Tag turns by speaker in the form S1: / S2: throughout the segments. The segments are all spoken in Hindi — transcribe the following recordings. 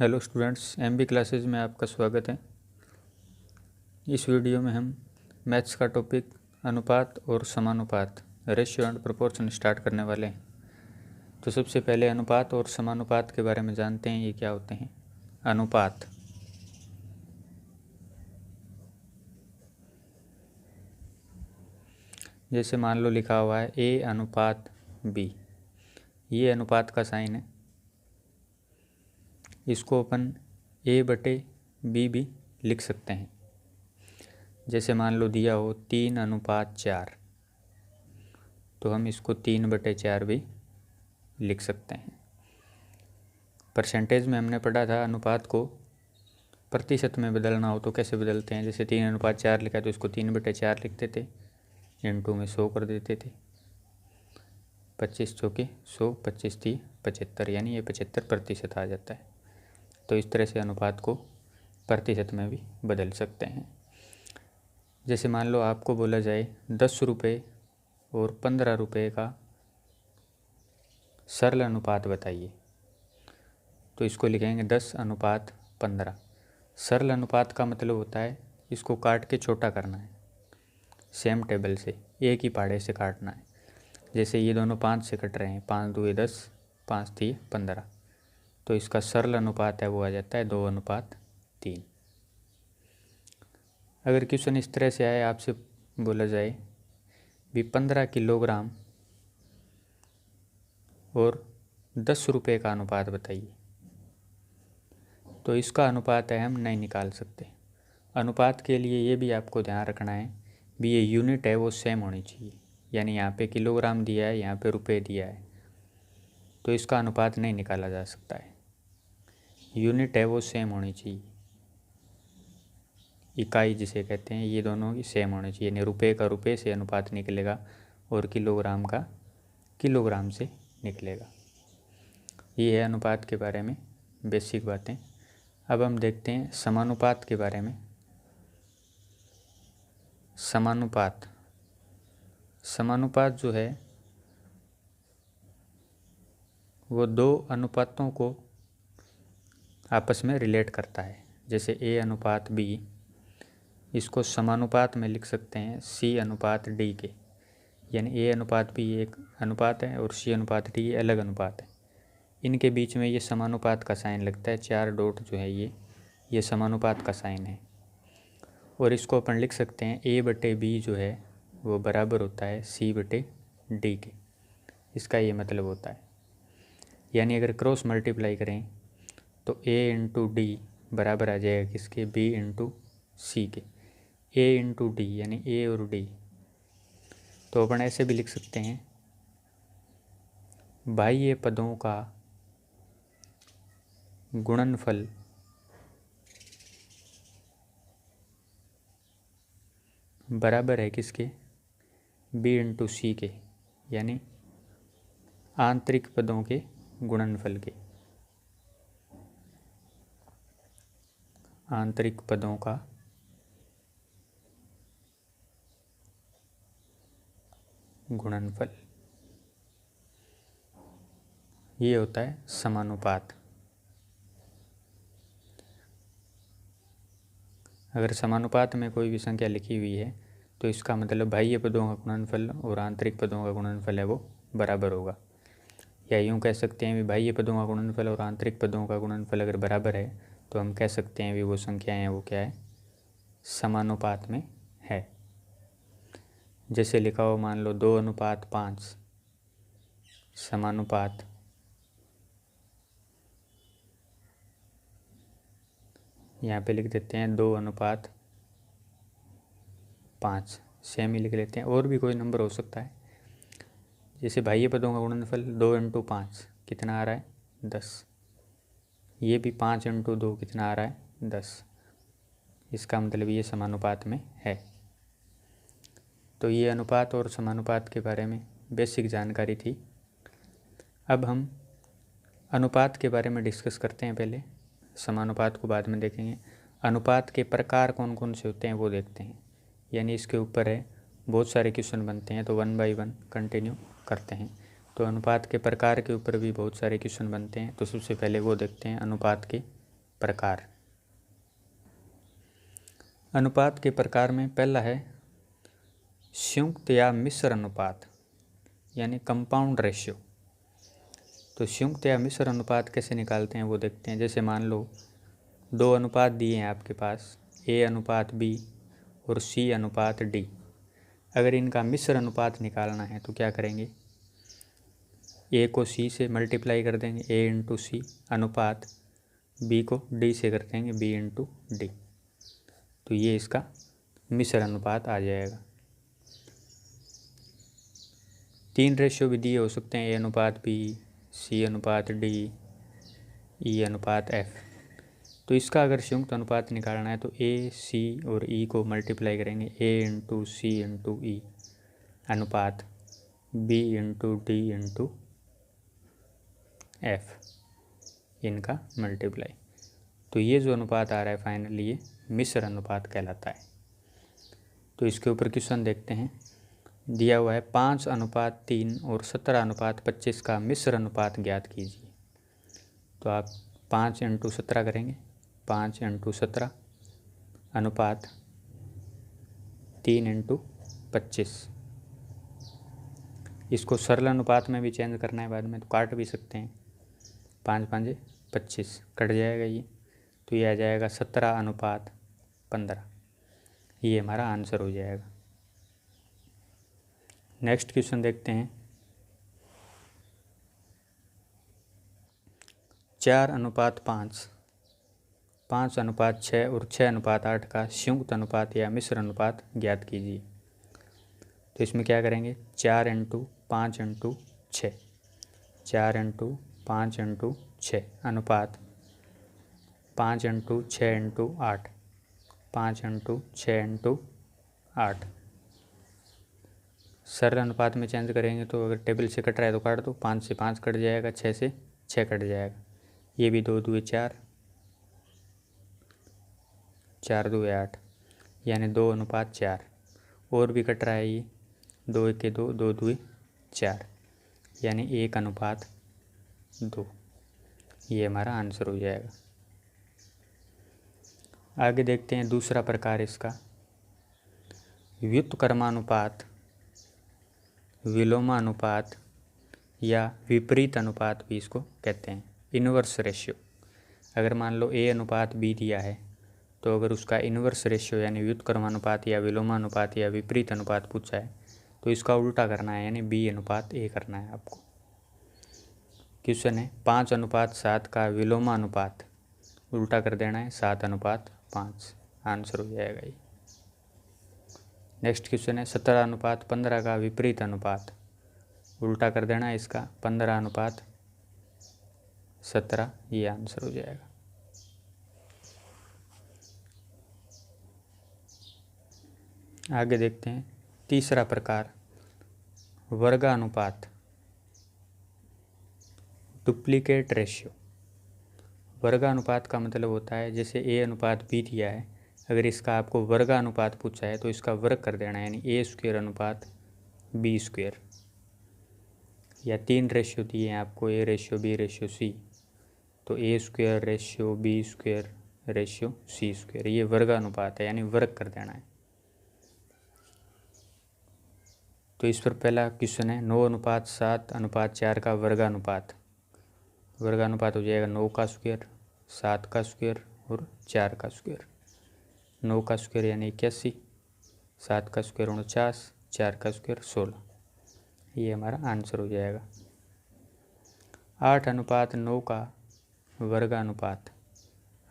S1: हेलो स्टूडेंट्स, एमबी क्लासेज में आपका स्वागत है। इस वीडियो में हम मैथ्स का टॉपिक अनुपात और समानुपात रेशियो एंड प्रोपोर्शन स्टार्ट करने वाले हैं। तो सबसे पहले अनुपात और समानुपात के बारे में जानते हैं, ये क्या होते हैं। अनुपात जैसे मान लो लिखा हुआ है A अनुपात B, ये अनुपात का साइन है। इसको अपन A/B भी लिख सकते हैं। जैसे मान लो दिया हो 3:4, तो हम इसको 3/4 भी लिख सकते हैं। परसेंटेज में हमने पढ़ा था अनुपात को प्रतिशत में बदलना हो तो कैसे बदलते हैं। जैसे 3:4 लिखा है तो इसको 3/4 लिखते थे, इंटू में 100 कर देते थे। 25 चौके 100, 25 × 75, यानी ये 75% आ जाता है। तो इस तरह से अनुपात को प्रतिशत में भी बदल सकते हैं। जैसे मान लो आपको बोला जाए 10 रुपये और 15 रुपये का सरल अनुपात बताइए, तो इसको लिखेंगे 10:15। सरल अनुपात का मतलब होता है इसको काट के छोटा करना है, सेम टेबल से एक ही पहाड़े से काटना है। जैसे ये दोनों 5 से कट रहे हैं, 5 दूए 10, 5 3 15, तो इसका सरल अनुपात है वो आ जाता है 2:3। अगर क्वेश्चन इस तरह से आए, आपसे बोला जाए भी 15 किलोग्राम और 10 रुपये का अनुपात बताइए, तो इसका अनुपात है हम नहीं निकाल सकते। अनुपात के लिए ये भी आपको ध्यान रखना है भी ये यूनिट है वो सेम होनी चाहिए। यानी यहाँ पे किलोग्राम दिया है, यहाँ पे रुपये दिया है, तो इसका अनुपात नहीं निकाला जा सकता है। यूनिट है वो सेम होनी चाहिए, इकाई जिसे कहते हैं, ये दोनों की सेम होनी चाहिए। यानी रुपये का रुपये से अनुपात निकलेगा और किलोग्राम का किलोग्राम से निकलेगा। ये है अनुपात के बारे में बेसिक बातें। अब हम देखते हैं समानुपात के बारे में। समानुपात जो है वो दो अनुपातों को आपस में रिलेट करता है। जैसे A/B, इसको समानुपात में लिख सकते हैं C/D के। यानी A/B एक अनुपात है और C/D अलग अनुपात है। इनके बीच में ये समानुपात का साइन लगता है, 4 डॉट जो है ये समानुपात का साइन है। और इसको अपन लिख सकते हैं A/B जो है वो बराबर होता है C/D के। इसका ये मतलब होता है। यानी अगर क्रॉस मल्टीप्लाई करें तो A/D बराबर आ जाएगा किसके, B/C के। A/D यानी A और D, तो अपन ऐसे भी लिख सकते हैं बाह्य पदों का गुणनफल बराबर है किसके, B/C के। यानी आंतरिक पदों के गुणनफल के। आंतरिक पदों का गुणनफल, ये होता है समानुपात। अगर समानुपात में कोई भी संख्या लिखी हुई है तो इसका मतलब बाह्य पदों का गुणनफल और आंतरिक पदों का गुणनफल है वो बराबर होगा। या यूँ कह सकते हैं भी बाह्य पदों का गुणनफल और आंतरिक पदों का गुणनफल अगर बराबर है तो हम कह सकते हैं भी वो संख्याएं हैं वो क्या है, समानुपात में है। जैसे लिखा हो मान लो 2:5 समानुपात यहाँ पे लिख देते हैं 2:5, सेम ही लिख लेते हैं। और भी कोई नंबर हो सकता है। जैसे बाह्य पदों का गुणनफल 2 × 5 कितना आ रहा है, 10। ये भी 5 × 2 कितना आ रहा है, 10। इसका मतलब ये समानुपात में है। तो ये अनुपात और समानुपात के बारे में बेसिक जानकारी थी। अब हम अनुपात के बारे में डिस्कस करते हैं। पहले समानुपात को बाद में देखेंगे। अनुपात के प्रकार कौन कौन से होते हैं वो देखते हैं। यानी इसके ऊपर है बहुत सारे क्वेश्चन बनते हैं, तो 1 बाय 1 कंटिन्यू करते हैं। तो अनुपात के प्रकार के ऊपर भी बहुत सारे क्वेश्चन बनते हैं। तो सबसे पहले वो देखते हैं अनुपात के प्रकार। अनुपात के प्रकार में पहला है संयुक्त या मिश्र अनुपात यानी कंपाउंड रेशियो। तो संयुक्त या मिश्र अनुपात कैसे निकालते हैं वो देखते हैं। जैसे मान लो दो अनुपात दिए हैं आपके पास, A अनुपात B और C अनुपात D। अगर इनका मिश्र अनुपात निकालना है तो क्या करेंगे, A को C से मल्टीप्लाई कर देंगे, A इंटू C, अनुपात B को D से कर देंगे, B इंटू D। तो ये इसका मिश्र अनुपात आ जाएगा। 3 रेशियो भी दिए हो सकते हैं, A अनुपात B, C अनुपात D, E अनुपात F। तो इसका अगर संयुक्त अनुपात निकालना है तो A, C और E को मल्टीप्लाई करेंगे, A into C into E, अनुपात B into D into F, इनका मल्टीप्लाई। तो ये जो अनुपात आ रहा है फाइनली ये मिश्र अनुपात कहलाता है। तो इसके ऊपर क्वेश्चन देखते हैं। दिया हुआ है 5:3 और 17:25 का मिश्र अनुपात ज्ञात कीजिए। तो आप 5 इंटू 17 करेंगे, 5 इंटू 17 अनुपात 3 इंटू 25। इसको सरल अनुपात में भी चेंज करना है बाद में तो काट भी सकते हैं। 5 5 25 कट जाएगा ये, तो ये आ जाएगा 17:15। ये हमारा आंसर हो जाएगा। नेक्स्ट क्वेश्चन देखते हैं। 4:5, 5:6 और 6:8 का संयुक्त अनुपात या मिश्र अनुपात ज्ञात कीजिए। तो इसमें क्या करेंगे, 4 इंटू 5 इंटू 6, 4 इंटू 5 इंटू 6 अनुपात 5 इंटू 6 इंटू 8, 5 इंटू 6 इंटू 8। सरल अनुपात में चेंज करेंगे तो अगर टेबल से कट रहा है तो काट दो, 5 से 5 कट जाएगा, 6 से 6 कट जाएगा। ये भी 2 2 4, 4 2 8, यानी 2:4। और भी कट रहा है ये, 2 1 2, 2 2 4, यानी 1:2। ये हमारा आंसर हो जाएगा। आगे देखते हैं दूसरा प्रकार इसका, व्युत्क्रमानुपात, विलोमानुपात या विपरीत अनुपात भी इसको कहते हैं। Inverse ratio. अगर मान लो A अनुपात B दिया है तो अगर उसका इनवर्स रेशियो यानी व्युत्क्रमानुपात या विलोमानुपात या विपरीत अनुपात पूछा है तो इसका उल्टा करना है, यानी B अनुपात A करना है आपको। क्वेश्चन है 5:7 का विलोमानुपात, उल्टा कर देना है 7:5, आंसर हो जाएगा ये। नेक्स्ट क्वेश्चन है 17:15 का विपरीत अनुपात, उल्टा कर देना है इसका 15:17, ये आंसर हो जाएगा। आगे देखते हैं तीसरा प्रकार, वर्गानुपात, डुप्लीकेट रेशियो। वर्गानुपात का मतलब होता है जैसे A अनुपात B दिया है, अगर इसका आपको वर्गानुपात पूछा है तो इसका वर्ग कर देना है, यानी A² अनुपात B²। या 3 रेशियो दिए हैं आपको, A ratio B ratio C, तो A² ratio B² ratio C², ये वर्गानुपात है, यानी वर्ग कर देना है। तो इस पर पहला क्वेश्चन है 9:7:4 का वर्गानुपात। वर्गानुपात हो जाएगा 9 का स्क्वायर, 7 का स्क्वायर और 4 का स्क्वायर। 9 का स्क्वायर यानी 81, 7 का स्क्वायर 49, 4 का स्क्वायर 16, ये हमारा आंसर हो जाएगा। 8:9 का वर्गानुपात,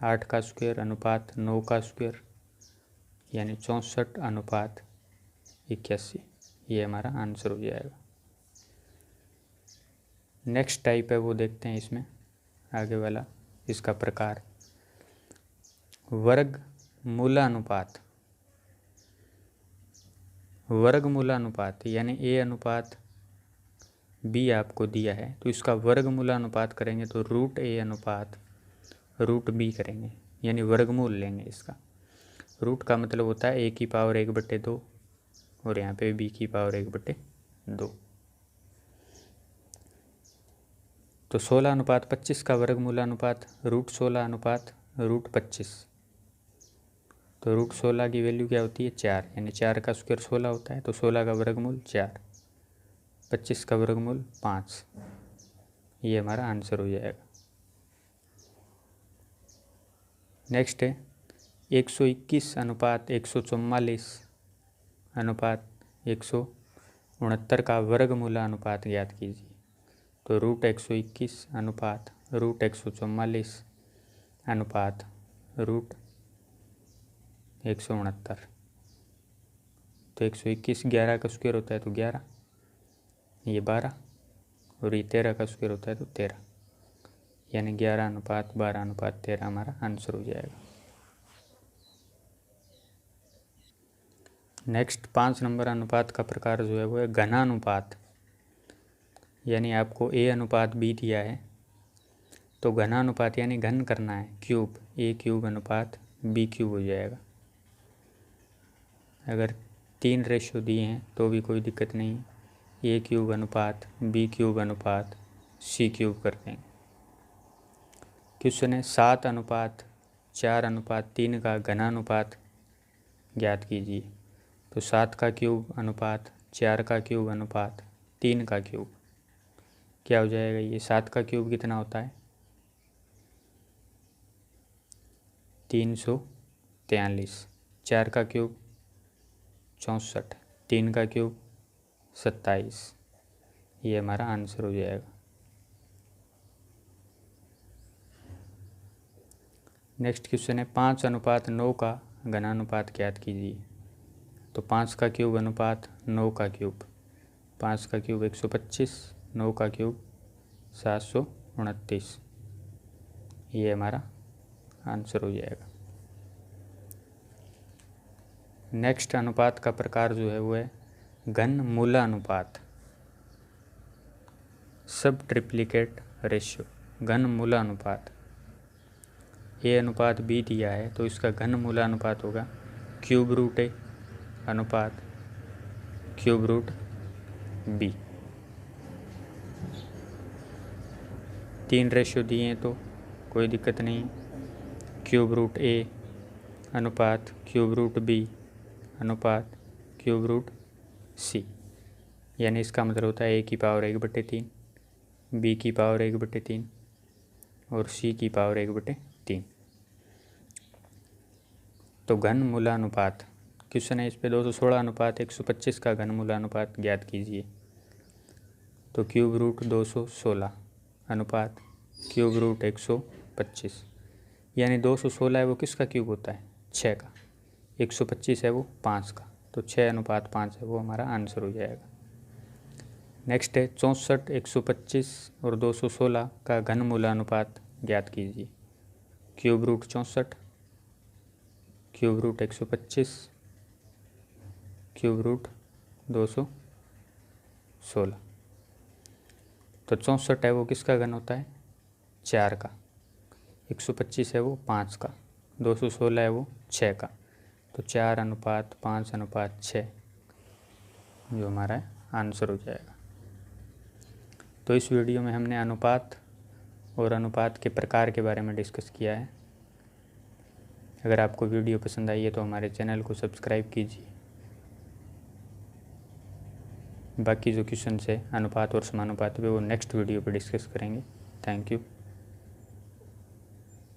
S1: 8 का स्क्वायर अनुपात 9 का स्क्वायर, यानी 64:81, ये हमारा आंसर हो जाएगा। नेक्स्ट टाइप है वो देखते हैं इसमें, आगे वाला इसका प्रकार, वर्गमूलानुपात। वर्गमूलानुपात यानी A अनुपात B आपको दिया है तो इसका वर्गमूलानुपात करेंगे तो √A अनुपात √B करेंगे, यानी वर्गमूल लेंगे इसका। रूट का मतलब होता है A की पावर 1/2 और यहाँ पे B की पावर 1/2। तो 16:25 का वर्गमूलानुपात √16 अनुपात √25। तो √16 की वैल्यू क्या होती है 4, यानी 4 का स्क्वायर 16 होता है। तो 16 का वर्गमूल 4, 25 का वर्गमूल 5। ये हमारा आंसर हो जाएगा। नेक्स्ट है 121 अनुपात 144 अनुपात 169 का वर्गमूला अनुपात ज्ञात कीजिए। तो √121 अनुपात √144 अनुपात √169। तो 121 11 का स्क्वायर होता है तो 11, ये 12, और ये 13 का स्क्वायर होता है तो 13, यानी 11 अनुपात 12 अनुपात 13 हमारा आंसर हो जाएगा। नेक्स्ट 5 नंबर अनुपात का प्रकार जो है वो है घनानुपात। यानी आपको A अनुपात B दिया है, तो घनानुपात यानी घन करना है, क्यूब, A³ अनुपात B³ हो जाएगा। अगर 3 रेशो दिए हैं तो भी कोई दिक्कत नहीं, A³ अनुपात B³ अनुपात C³ कर देंगे। क्वेश्चन है 7 अनुपात 4 अनुपात 3 का घनानुपात ज्ञात कीजिए। तो 7 का क्यूब अनुपात 4 का क्यूब अनुपात 3 का क्यूब क्या हो जाएगा। ये 7 का क्यूब कितना होता है 343, 4 का क्यूब 64, 3 का क्यूब 27। ये हमारा आंसर हो जाएगा। नेक्स्ट क्वेश्चन है 5 अनुपात 9 का घनानुपात ज्ञात कीजिए। तो 5 का क्यूब अनुपात 9 का क्यूब, 5 का क्यूब 125, 9 का क्यूब 729। ये हमारा आंसर हो जाएगा। नेक्स्ट अनुपात का प्रकार जो है वो है घन मूला अनुपात, सब ट्रिप्लिकेट रेशियो। घन मूला अनुपात A अनुपात B दिया है तो इसका घन मूला अनुपात होगा √A अनुपात √B। 3 रेशियो दिए हैं तो कोई दिक्कत नहीं, √A अनुपात √B अनुपात √C। यानी इसका मतलब होता है A की पावर 1/3, B की पावर 1/3 और C की पावर 1/3। तो घन मूलानुपात क्वेश्चन है इस पे 216 अनुपात 125 का घन मूलानुपात ज्ञात कीजिए। तो √216 अनुपात √125, यानी 216 है वो किसका क्यूब होता है 6 का, 125 है वो 5 का, तो 6 अनुपात 5 है वो हमारा आंसर हो जाएगा। नेक्स्ट है 64, 125 और 216 का घन मूलानुपात ज्ञात कीजिए। √64, √125, √216। तो 64 है वो किसका घन होता है 4 का, 125 है वो 5 का, 216 है वो 6 का, तो 4 अनुपात 5 अनुपात 6 जो हमारा आंसर हो जाएगा। तो इस वीडियो में हमने अनुपात और अनुपात के प्रकार के बारे में डिस्कस किया है। अगर आपको वीडियो पसंद आई है तो हमारे चैनल को सब्सक्राइब कीजिए। बाकी जो क्वेश्चन है अनुपात और समानुपात पे वो नेक्स्ट वीडियो पे डिस्कस करेंगे। Thank you.